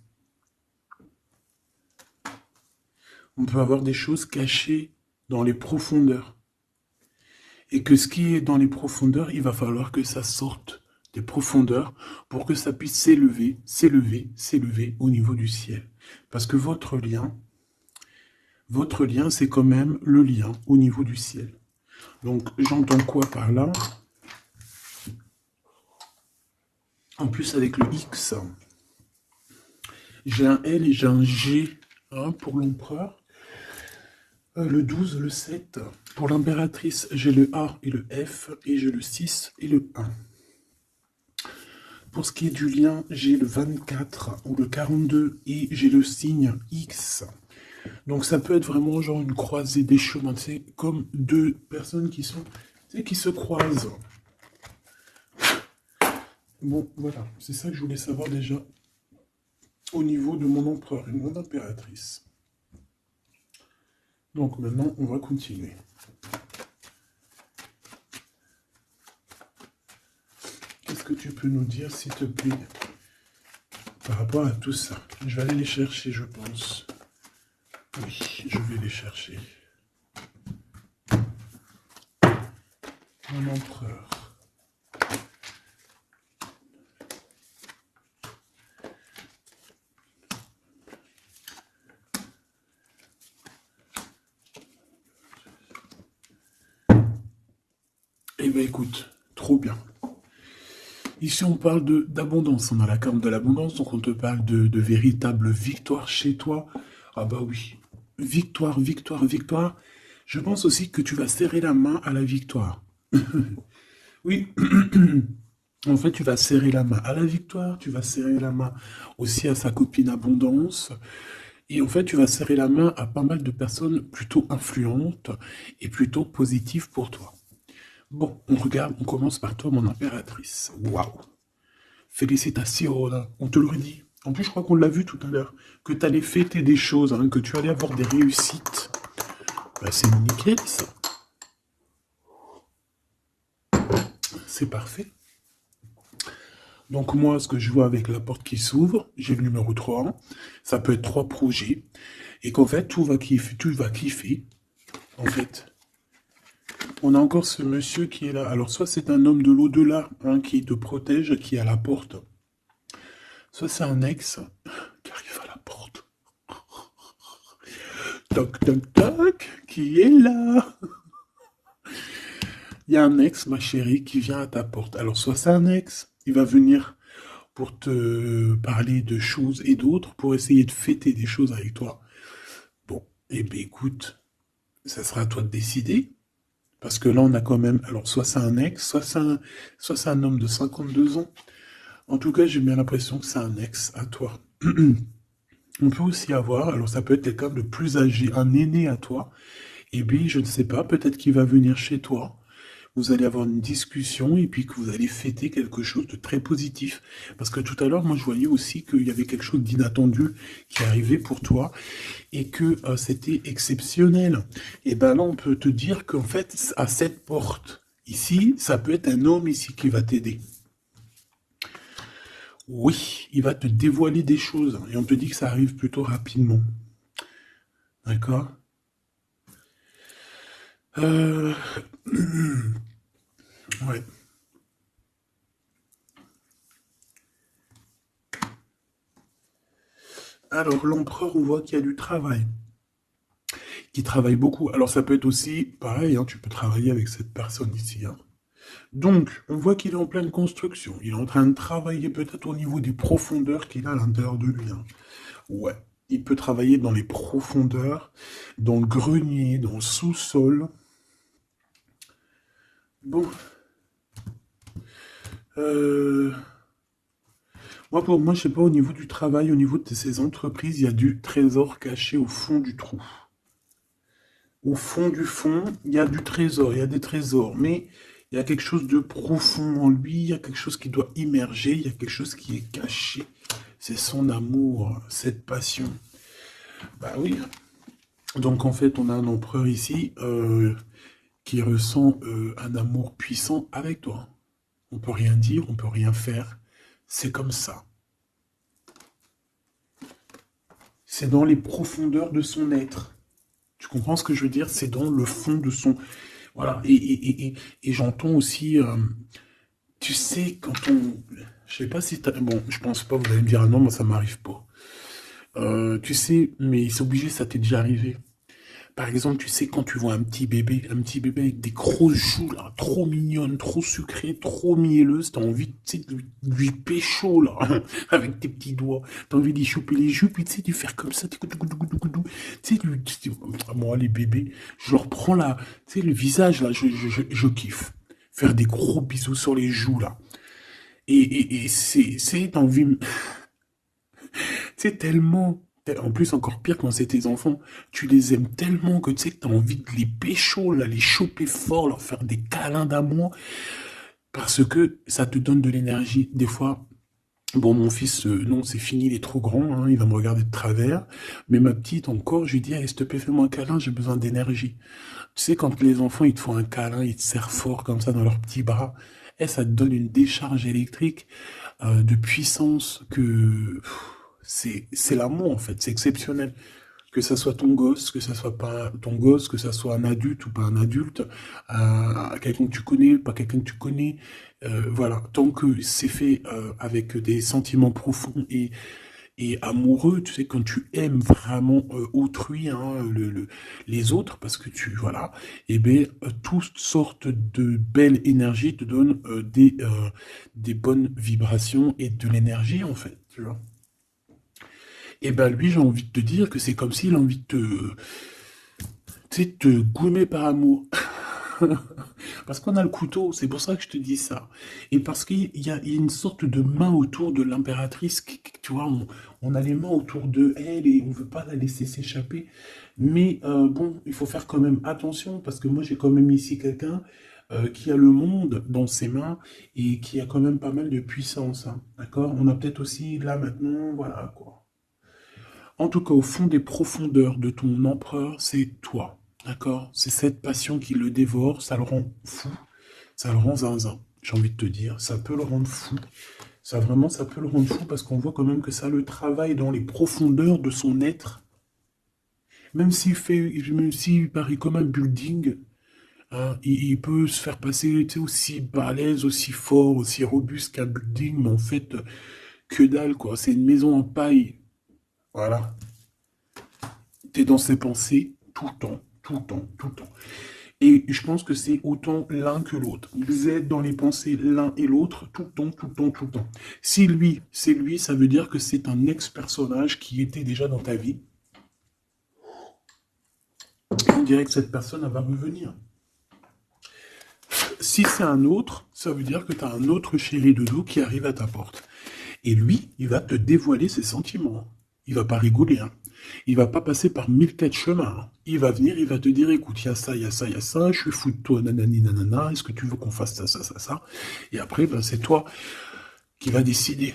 On peut avoir des choses cachées dans les profondeurs. Et que ce qui est dans les profondeurs, il va falloir que ça sorte des profondeurs pour que ça puisse s'élever, s'élever, s'élever au niveau du ciel. Parce que votre lien, c'est quand même le lien au niveau du ciel. Donc, j'entends quoi par là? En plus, avec le X, j'ai un L et j'ai un G hein, pour l'empereur. Le 12, le 7. Pour l'impératrice, j'ai le A et le F, et j'ai le 6 et le 1. Pour ce qui est du lien, j'ai le 24 ou le 42 et j'ai le signe X. Donc ça peut être vraiment genre une croisée des chemins, c'est comme deux personnes qui sont, qui se croisent. Bon, voilà, c'est ça que je voulais savoir déjà au niveau de mon empereur et de mon impératrice. Donc maintenant, on va continuer. Qu'est-ce que tu peux nous dire, s'il te plaît, par rapport à tout ça? Je vais aller les chercher, je pense. Oui, je vais les chercher. Mon empereur. Eh bien écoute, trop bien. Ici on parle d'abondance, on a la carte de l'abondance, donc on te parle de véritable victoire chez toi. Ah bah oui, victoire, victoire, victoire. Je pense aussi que tu vas serrer la main à la victoire. Oui, en fait tu vas serrer la main à la victoire, tu vas serrer la main aussi à sa copine abondance. Et en fait, tu vas serrer la main à pas mal de personnes plutôt influentes et plutôt positives pour toi. Bon, on regarde, on commence par toi, mon impératrice. Waouh! Félicitations, là. On te l'aurait dit. En plus, je crois qu'on l'a vu tout à l'heure, que tu allais fêter des choses, hein, que tu allais avoir des réussites. Bah, c'est nickel, ça. C'est parfait. Donc moi, ce que je vois avec la porte qui s'ouvre, j'ai le numéro 3. Ça peut être 3 projets. Et qu'en fait, tout va kiffer, tu vas kiffer. En fait, on a encore ce monsieur qui est là. Alors, soit c'est un homme de l'au-delà hein, qui te protège, qui est à la porte. Soit c'est un ex qui arrive à la porte. Toc, toc, toc, qui est là? Il y a un ex, ma chérie, qui vient à ta porte. Alors, soit c'est un ex, il va venir pour te parler de choses et d'autres, pour essayer de fêter des choses avec toi. Bon, eh bien écoute, ça sera à toi de décider. Parce que là, on a quand même... Alors, soit c'est un ex, soit c'est un homme de 52 ans. En tout cas, j'ai bien l'impression que c'est un ex à toi. On peut aussi avoir, alors ça peut être quelqu'un de plus âgé, un aîné à toi. Et puis, je ne sais pas, peut-être qu'il va venir chez toi. Vous allez avoir une discussion et puis que vous allez fêter quelque chose de très positif. Parce que tout à l'heure, moi, je voyais aussi qu'il y avait quelque chose d'inattendu qui arrivait pour toi et que c'était exceptionnel. Et ben là, on peut te dire qu'en fait, à cette porte, ici, ça peut être un homme ici qui va t'aider. Oui, il va te dévoiler des choses et on te dit que ça arrive plutôt rapidement. D'accord? euh... Ouais. Alors, l'empereur, on voit qu'il y a du travail. Qui travaille beaucoup. Alors, ça peut être aussi, pareil, hein, tu peux travailler avec cette personne ici. Hein. Donc, on voit qu'il est en pleine construction. Il est en train de travailler peut-être au niveau des profondeurs qu'il a à l'intérieur de lui. Hein. Ouais. Il peut travailler dans les profondeurs, dans le grenier, dans le sous-sol. Bon. Euh... Moi, pour moi, je sais pas, au niveau du travail, au niveau de ces entreprises, il y a du trésor caché au fond du trou. Au fond, il y a du trésor, il y a des trésors, mais il y a quelque chose de profond en lui, il y a quelque chose qui doit immerger, il y a quelque chose qui est caché. C'est son amour, cette passion. Bah oui. Donc en fait, on a un empereur ici qui ressent un amour puissant avec toi. On peut rien dire, on peut rien faire. C'est comme ça. C'est dans les profondeurs de son être. Tu comprends ce que je veux dire? C'est dans le fond de son... Voilà. Et j'entends aussi... tu sais, quand on... Je sais pas si t'as... Bon, je pense pas, vous allez me dire, ah non, moi ça m'arrive pas. Tu sais, mais c'est obligé, ça t'est déjà arrivé. Par exemple, tu sais, quand tu vois un petit bébé avec des grosses joues, là, trop mignonnes, trop sucrées, trop mielleuses, t'as envie, tu sais, de lui pécho, là, avec tes petits doigts. T'as envie d'y choper les joues, puis tu sais, de faire comme ça, tu sais, moi, les bébés, je leur prends là, tu sais, le visage, là, je kiffe. Faire des gros bisous sur les joues, là. Et t'as envie, c'est tellement. En plus, encore pire quand c'est tes enfants. Tu les aimes tellement que tu sais que t'as envie de les pécho, là, les choper fort, leur faire des câlins d'amour. Parce que ça te donne de l'énergie. Des fois, bon, mon fils, non, c'est fini, il est trop grand, hein, il va me regarder de travers. Mais ma petite, encore, je lui dis, allez, s'il te plaît, fais-moi un câlin, j'ai besoin d'énergie. Tu sais, quand les enfants, ils te font un câlin, ils te serrent fort comme ça dans leurs petits bras, et ça te donne une décharge électrique de puissance que c'est l'amour en fait, c'est exceptionnel. Que ça soit ton gosse, que ça soit pas ton gosse, que ça soit un adulte ou pas un adulte, quelqu'un que tu connais, pas quelqu'un que tu connais, voilà, tant que c'est fait avec des sentiments profonds et amoureux, tu sais, quand tu aimes vraiment autrui, hein, les autres, parce que tu, voilà, et bien, toutes sortes de belles énergies te donnent des bonnes vibrations et de l'énergie, en fait, tu vois. Et ben lui, j'ai envie de te dire que c'est comme s'il a envie de te, tu sais, te goumer par amour. Parce qu'on a le couteau, c'est pour ça que je te dis ça. Et parce qu'il y a une sorte de main autour de l'impératrice, tu vois, on a les mains autour de elle et on veut pas la laisser s'échapper. Mais bon, il faut faire quand même attention parce que moi j'ai quand même ici quelqu'un qui a le monde dans ses mains et qui a quand même pas mal de puissance, hein, d'accord? On a peut-être aussi là maintenant, voilà quoi. En tout cas, au fond des profondeurs de ton empereur, c'est toi. D'accord? C'est cette passion qui le dévore, ça le rend fou, ça le rend zinzin. J'ai envie de te dire, ça peut le rendre fou. Ça vraiment, ça peut le rendre fou parce qu'on voit quand même que ça le travaille dans les profondeurs de son être. Même s'il paraît comme un building, hein, il peut se faire passer, tu sais, aussi balèze, aussi fort, aussi robuste qu'un building, mais en fait, que dalle, quoi. C'est une maison en paille. Voilà. T'es dans ses pensées tout le temps, tout le temps, tout le temps. Et je pense que c'est autant l'un que l'autre. Vous êtes dans les pensées l'un et l'autre tout le temps, tout le temps, tout le temps. Si lui, c'est lui, ça veut dire que c'est un ex-personnage qui était déjà dans ta vie. On dirait que cette personne, elle va revenir. Si c'est un autre, ça veut dire que tu as un autre chéri doudou qui arrive à ta porte. Et lui, il va te dévoiler ses sentiments. Il va pas rigoler, hein. Il va pas passer par mille quatre chemins, hein. Il va venir, il va te dire, écoute, il y a ça, il y a ça, il y a ça, je suis fou de toi, nanani, nanana, est-ce que tu veux qu'on fasse ça, ça, ça, ça? Et après, ben, c'est toi qui vas décider.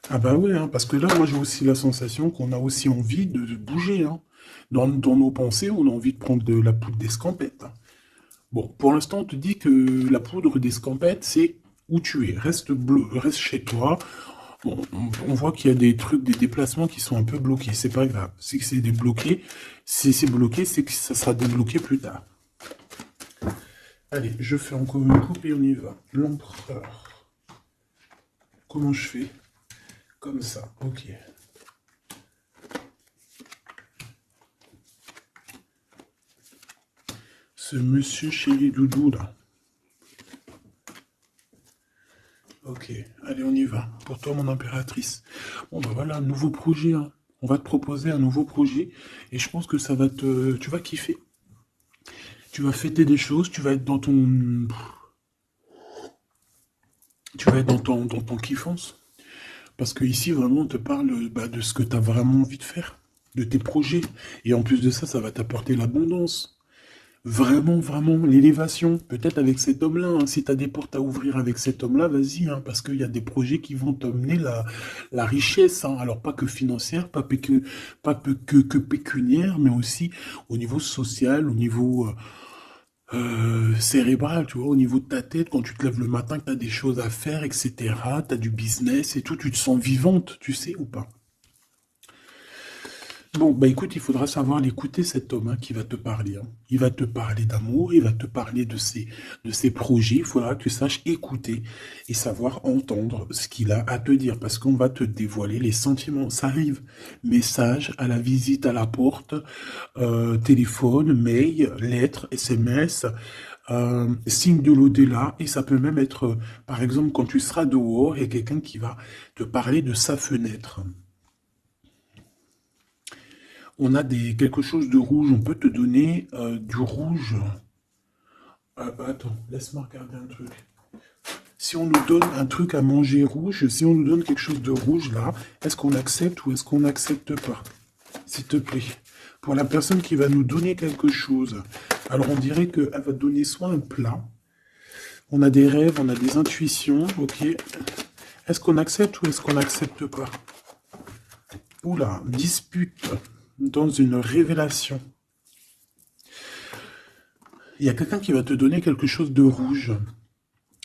Ah bah ouais, hein, parce que là, moi j'ai aussi la sensation qu'on a aussi envie de bouger, hein. Dans nos pensées, on a envie de prendre de la poudre d'escampette, hein. Bon, pour l'instant, on te dit que la poudre d'escampette, c'est où tu es. Reste chez toi. Bon, on voit qu'il y a des trucs, des déplacements qui sont un peu bloqués. C'est pas grave. Si c'est débloqué, si c'est bloqué, c'est que ça sera débloqué plus tard. Allez, je fais encore une coupe et on y va. L'empereur. Comment je fais? Comme ça, ok. Ce monsieur chéri doudou là. Ok, allez, on y va. Pour toi, mon impératrice. Bon, bah voilà, un nouveau projet, hein. On va te proposer un nouveau projet et je pense que ça va te... Tu vas kiffer. Tu vas fêter des choses, tu vas être dans ton... Tu vas être dans ton kiffance. Parce que ici, vraiment, on te parle bah, de ce que tu as vraiment envie de faire, de tes projets. Et en plus de ça, ça va t'apporter l'abondance. Vraiment, vraiment, l'élévation. Peut-être avec cet homme-là, hein. Si tu as des portes à ouvrir avec cet homme-là, vas-y, hein, parce qu'il y a des projets qui vont t'amener la richesse, hein. Alors, pas que financière, pas que pécuniaire, mais aussi au niveau social, au niveau cérébral, tu vois, au niveau de ta tête, quand tu te lèves le matin, que tu as des choses à faire, etc., tu as du business et tout, tu te sens vivante, tu sais ou pas? Bon, bah écoute, il faudra savoir l'écouter, cet homme hein, qui va te parler. Hein. Il va te parler d'amour, il va te parler de ses projets. Il faudra que tu saches écouter et savoir entendre ce qu'il a à te dire parce qu'on va te dévoiler les sentiments. Ça arrive. Message à la visite à la porte, téléphone, mail, lettres, SMS, signe de l'au-delà. Et ça peut même être, par exemple, quand tu seras dehors, il y a quelqu'un qui va te parler de sa fenêtre. On a quelque chose de rouge, on peut te donner du rouge. Attends, laisse-moi regarder un truc. Si on nous donne un truc à manger rouge, si on nous donne quelque chose de rouge là, est-ce qu'on accepte ou est-ce qu'on n'accepte pas? S'il te plaît. Pour la personne qui va nous donner quelque chose, alors on dirait qu'elle va te donner soit un plat, on a des rêves, on a des intuitions, ok. Est-ce qu'on accepte ou est-ce qu'on n'accepte pas? Oula, dispute dans une révélation. Il y a quelqu'un qui va te donner quelque chose de rouge,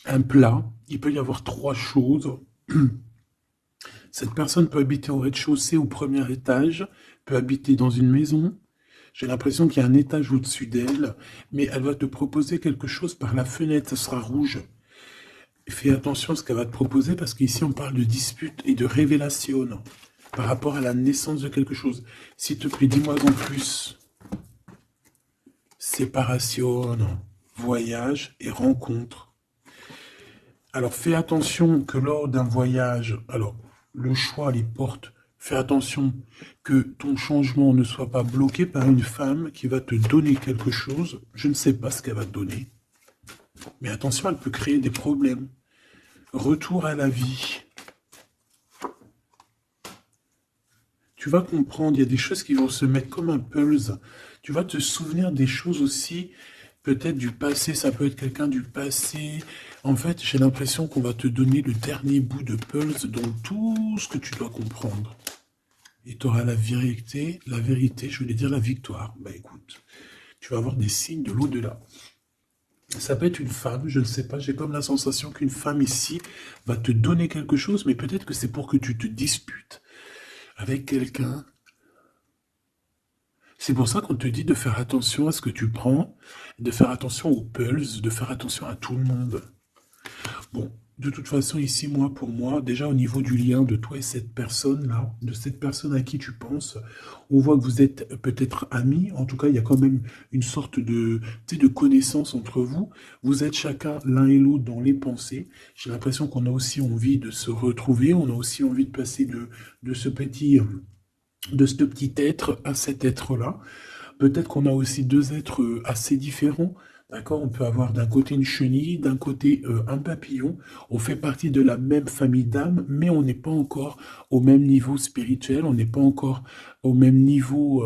un plat. Il peut y avoir trois choses. Cette personne peut habiter au rez-de-chaussée, au premier étage, peut habiter dans une maison. J'ai l'impression qu'il y a un étage au-dessus d'elle, mais elle va te proposer quelque chose par la fenêtre, ça sera rouge. Fais attention à ce qu'elle va te proposer parce qu'ici on parle de dispute et de révélation par rapport à la naissance de quelque chose. S'il te plaît, dis-moi en plus. Séparation, voyage et rencontre. Alors fais attention que lors d'un voyage, alors le choix, les portes, fais attention que ton changement ne soit pas bloqué par une femme qui va te donner quelque chose. Je ne sais pas ce qu'elle va te donner. Mais attention, elle peut créer des problèmes. Retour à la vie. Tu vas comprendre, il y a des choses qui vont se mettre comme un pulse. Tu vas te souvenir des choses aussi, peut-être du passé, ça peut être quelqu'un du passé. En fait, j'ai l'impression qu'on va te donner le dernier bout de pulse dans tout ce que tu dois comprendre. Et tu auras la vérité, je voulais dire la victoire. Bah écoute, tu vas avoir des signes de l'au-delà. Ça peut être une femme, je ne sais pas, j'ai comme la sensation qu'une femme ici va te donner quelque chose, mais peut-être que c'est pour que tu te disputes avec quelqu'un. C'est pour ça qu'on te dit de faire attention à ce que tu prends, de faire attention aux pulses, de faire attention à tout le monde. Bon, de toute façon, ici, moi, pour moi, déjà au niveau du lien de toi et cette personne-là, de cette personne à qui tu penses, on voit que vous êtes peut-être amis. En tout cas, il y a quand même une sorte de, tu sais, de connaissance entre vous. Vous êtes chacun l'un et l'autre dans les pensées. J'ai l'impression qu'on a aussi envie de se retrouver. On a aussi envie de passer de ce petit être à cet être-là. Peut-être qu'on a aussi deux êtres assez différents. D'accord? On peut avoir d'un côté une chenille, d'un côté un papillon. On fait partie de la même famille d'âmes, mais on n'est pas encore au même niveau spirituel, on n'est pas encore au même niveau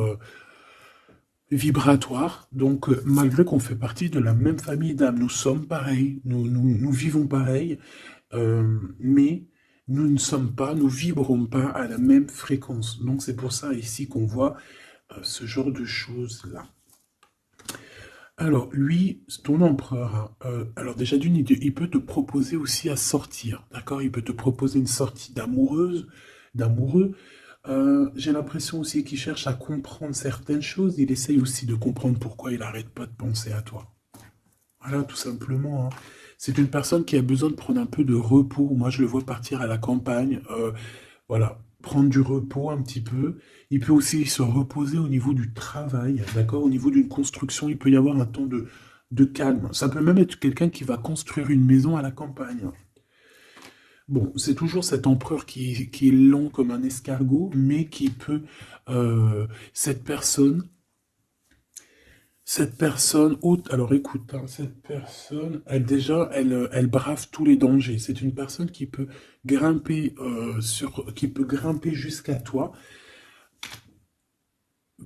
vibratoire. Donc, malgré qu'on fait partie de la même famille d'âmes, nous sommes pareils, nous vivons pareil, mais nous ne sommes pas, nous vibrons pas à la même fréquence. Donc, c'est pour ça ici qu'on voit ce genre de choses-là. Alors, lui, ton empereur, hein, alors déjà d'une idée, il peut te proposer aussi à sortir, d'accord? Il peut te proposer une sortie d'amoureuse, d'amoureux. J'ai l'impression aussi qu'il cherche à comprendre certaines choses. Il essaye aussi de comprendre pourquoi il n'arrête pas de penser à toi. Voilà, tout simplement. Hein. C'est une personne qui a besoin de prendre un peu de repos. Moi, je le vois partir à la campagne. Voilà, prendre du repos un petit peu. Il peut aussi se reposer au niveau du travail, d'accord? Au niveau d'une construction, il peut y avoir un temps de calme. Ça peut même être quelqu'un qui va construire une maison à la campagne. Bon, c'est toujours cet empereur qui est lent comme un escargot, mais qui peut... cette personne, alors écoute, hein, cette personne, elle brave tous les dangers. C'est une personne qui peut grimper qui peut grimper jusqu'à toi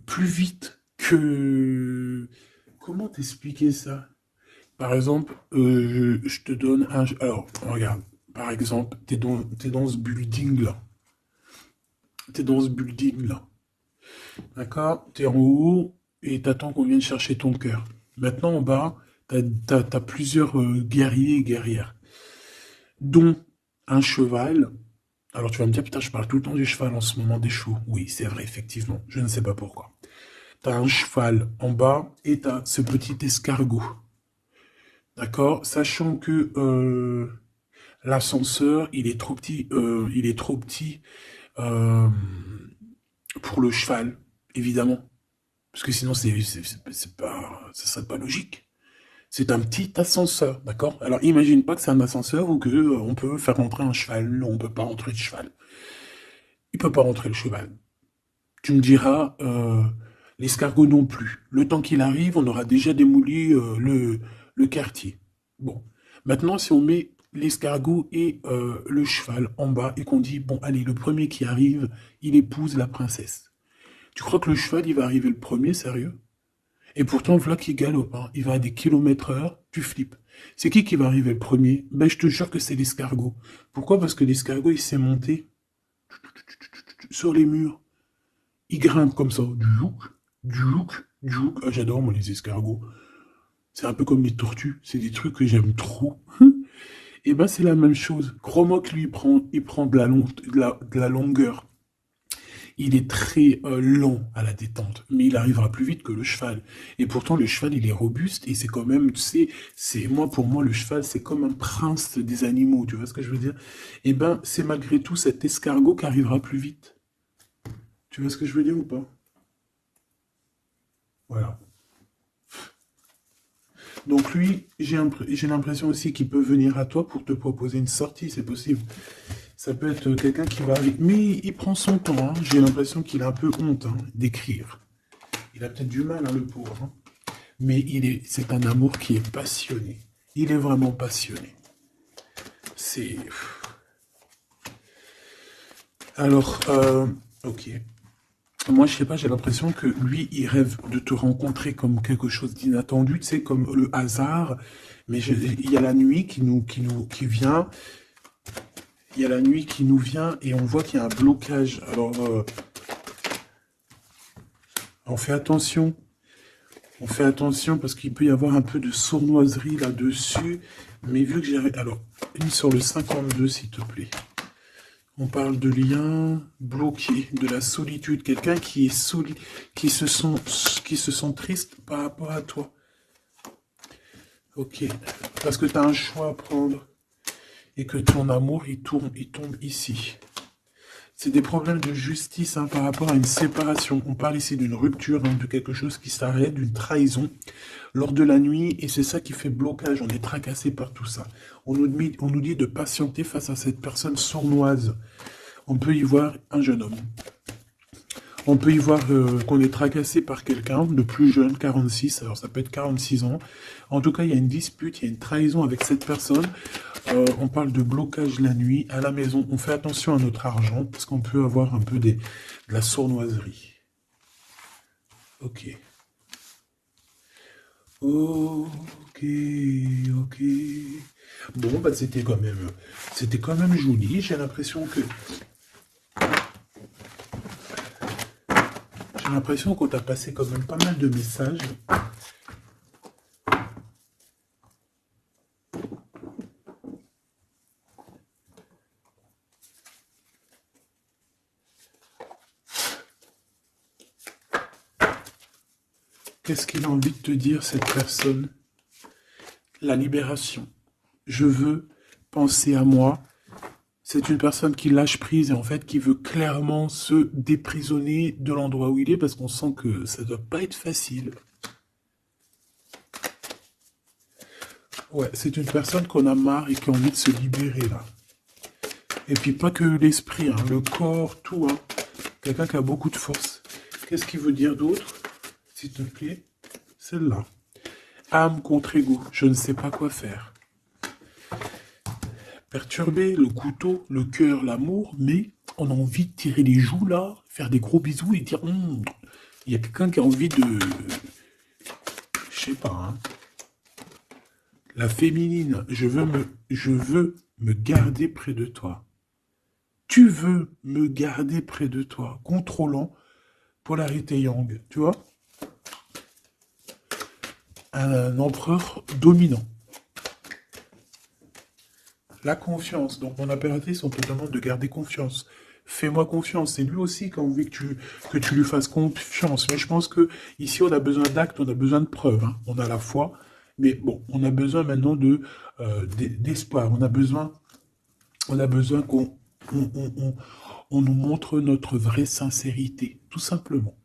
plus vite que... Comment t'expliquer ça? Par exemple, je te donne un... Alors, regarde, par exemple, t'es dans ce building-là. T'es dans ce building-là. D'accord? T'es en haut et t'attends qu'on vienne chercher ton cœur. Maintenant, en bas, t'as plusieurs guerriers et guerrières, dont un cheval, Alors tu vas me dire, putain, je parle tout le temps du cheval en ce moment des chevaux. Oui, c'est vrai, effectivement. Je ne sais pas pourquoi. Tu as un cheval en bas et tu as ce petit escargot. D'accord? Sachant que l'ascenseur, il est trop petit euh, pour le cheval, évidemment. Parce que sinon, c'est pas, ça serait pas logique. C'est un petit ascenseur, d'accord? Alors, imagine pas que c'est un ascenseur ou que on peut faire rentrer un cheval. Non, on peut pas rentrer le cheval. Il peut pas rentrer le cheval. Tu me diras, l'escargot non plus. Le temps qu'il arrive, on aura déjà démoli le quartier. Bon. Maintenant, si on met l'escargot et le cheval en bas et qu'on dit, bon, allez, le premier qui arrive, il épouse la princesse. Tu crois que le cheval, il va arriver le premier, sérieux? Et pourtant, voilà qu'il galope, hein. Il va à des kilomètres heure, tu flippes. C'est qui va arriver le premier? Ben, je te jure que c'est l'escargot. Pourquoi? Parce que l'escargot, il s'est monté sur les murs. Il grimpe comme ça, du jouk, du jouk, du jouk. Ah, j'adore, moi, les escargots. C'est un peu comme les tortues. C'est des trucs que j'aime trop. Et ben, c'est la même chose. Cromoc, lui, il prend de la longueur. Il est très lent à la détente, mais il arrivera plus vite que le cheval. Et pourtant, le cheval, il est robuste et c'est quand même, tu sais, pour moi, le cheval, c'est comme un prince des animaux. Tu vois ce que je veux dire? Et ben, c'est malgré tout cet escargot qui arrivera plus vite. Tu vois ce que je veux dire ou pas? Voilà. Donc lui, j'ai l'impression aussi qu'il peut venir à toi pour te proposer une sortie, c'est possible. Ça peut être quelqu'un qui va arriver. Mais il prend son temps, hein. J'ai l'impression qu'il a un peu honte hein, d'écrire. Il a peut-être du mal, hein, le pauvre. Hein. Mais c'est un amour qui est passionné. Il est vraiment passionné. C'est... Alors, ok. Moi, je sais pas, j'ai l'impression que lui, il rêve de te rencontrer comme quelque chose d'inattendu, tu sais, comme le hasard. Mais il y a la nuit qui vient. Il y a la nuit qui nous vient et on voit qu'il y a un blocage. Alors, on fait attention. On fait attention parce qu'il peut y avoir un peu de sournoiserie là-dessus. Mais vu que j'ai... Alors, une sur le 52, s'il te plaît. On parle de liens bloqués, de la solitude. Quelqu'un qui est qui se sent triste par rapport à toi. Ok. Parce que tu as un choix à prendre. Et que ton amour, il tombe ici. C'est des problèmes de justice hein, par rapport à une séparation. On parle ici d'une rupture, hein, de quelque chose qui s'arrête, d'une trahison lors de la nuit. Et c'est ça qui fait blocage. On est tracassé par tout ça. On nous dit de patienter face à cette personne sournoise. On peut y voir un jeune homme. On peut y voir qu'on est tracassé par quelqu'un de plus jeune, 46, alors ça peut être 46 ans. En tout cas, il y a une dispute, il y a une trahison avec cette personne. On parle de blocage la nuit à la maison. On fait attention à notre argent parce qu'on peut avoir un peu de la sournoiserie. Ok. Ok, ok. Bon, bah c'était quand même joli. J'ai l'impression qu'on t'a passé quand même pas mal de messages. Qu'est-ce qu'il a envie de te dire, cette personne? La libération. Je veux penser à moi. C'est une personne qui lâche prise et en fait qui veut clairement se déprisonner de l'endroit où il est parce qu'on sent que ça doit pas être facile. Ouais, c'est une personne qu'on a marre et qui a envie de se libérer là. Et puis pas que l'esprit, hein, le corps, tout. Hein. Quelqu'un qui a beaucoup de force. Qu'est-ce qu'il veut dire d'autre? S'il te plaît, celle-là. Âme contre ego, je ne sais pas quoi faire. Perturbé, le couteau, le cœur, l'amour, mais on a envie de tirer les joues là, faire des gros bisous et dire il y a quelqu'un qui a envie de... Je sais pas, hein. La féminine, je veux me garder près de toi. Tu veux me garder près de toi, contrôlant polarité yang, tu vois? Un empereur dominant. La confiance. Donc, mon impératrice, on te demande de garder confiance. Fais-moi confiance. C'est lui aussi qui a envie que tu lui fasses confiance. Mais je pense que ici, on a besoin d'actes, on a besoin de preuves, hein. On a la foi, mais bon, on a besoin maintenant d'espoir. On a besoin qu'on on nous montre notre vraie sincérité, tout simplement.